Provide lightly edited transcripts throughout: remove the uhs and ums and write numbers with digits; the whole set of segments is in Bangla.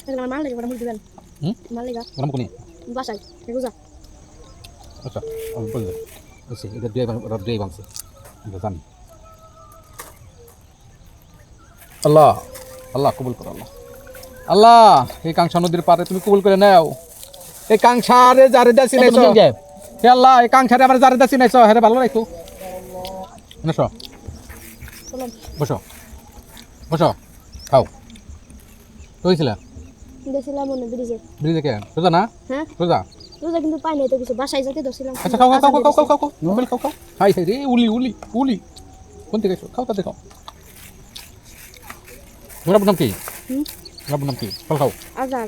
আমার মাল লেগে বড় মুরগি দেন মাল লেগা গরম কোনি বাসায় এগুজা আচ্ছা আমি বললে এসে এটা দিয়ে বাংছে এটা জানি আল্লাহ আল্লাহ কবুল করো আল্লাহ আল্লাহ এই কাংসা নদীর পারে তুমি কবুল করে নাও এই কাংসারে যারে দাসি নাইছো হে আল্লাহ এই কাংসারে আমার যারে দাসি নাইছো হেরে ভালো রাখো বসো বসো বসো খাও কইছিলা দেখছিলাম মনে ব্রিজে ব্রিজে কেন সোজা না হ্যাঁ সোজা রোজা কিন্তু পাই নাই তো কিছু বাসায় যেতে ধরছিলাম আচ্ছা খাও খাও খাও খাও খাও খাও মোবাইল খাও খাও হাই হাই রে উলি উলি উলি কোন থেকে খাও তাতে খাও ওরা নাম কি ওরা নাম কি ফল খাও আজার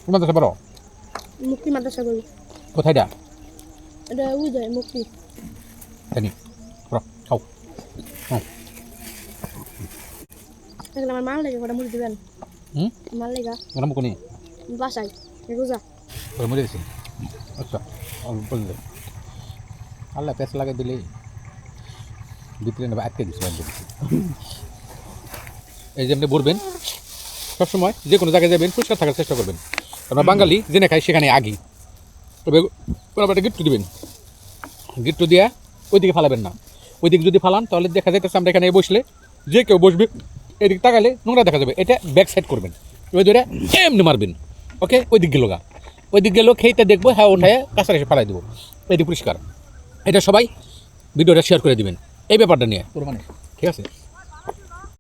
তোমার দেশে বড় মুক্তি মাদ্রাসা বলি কোথায় দা এটা ওই যায় মুক্তি জানি খাও খাও আমার মাল লেগে বড় মুরগি দেন মাল লেগা গরম কোনি বাসায় এগুজা ওরা মরে গেছে আচ্ছা আমি বললে আল্লাহ পেঁচ লাগাই দিলে ভিতরে নেবে আটকে দিচ্ছে এই যে আপনি বলবেন সবসময় যে কোনো জায়গায় যাবেন পরিষ্কার থাকার চেষ্টা করবেন আমরা বাঙালি জেনে খাই সেখানে আগি তবে ওরা একটা গিট্টু দিবেন গিট্টু দিয়া ওইদিকে ফালাবেন না ওইদিকে যদি ফালান তাহলে দেখা যাইতেছে আমরা এখানে বসলে যে কেউ বসবে এদিকে তাকালে নোংরা দেখা যাবে এটা ব্যাক সাইড করবেন ওই ধরে এমনি মারবেন ওকে ওইদিক গেলো গা ওইদিক গেলেও খেয়েতে দেখবো হ্যাঁ ওঠায় কাছাকাছি এসে ফালাই দেবো এদিকে পরিষ্কার এটা সবাই ভিডিওটা শেয়ার করে দিবেন এই ব্যাপারটা নিয়ে ঠিক আছে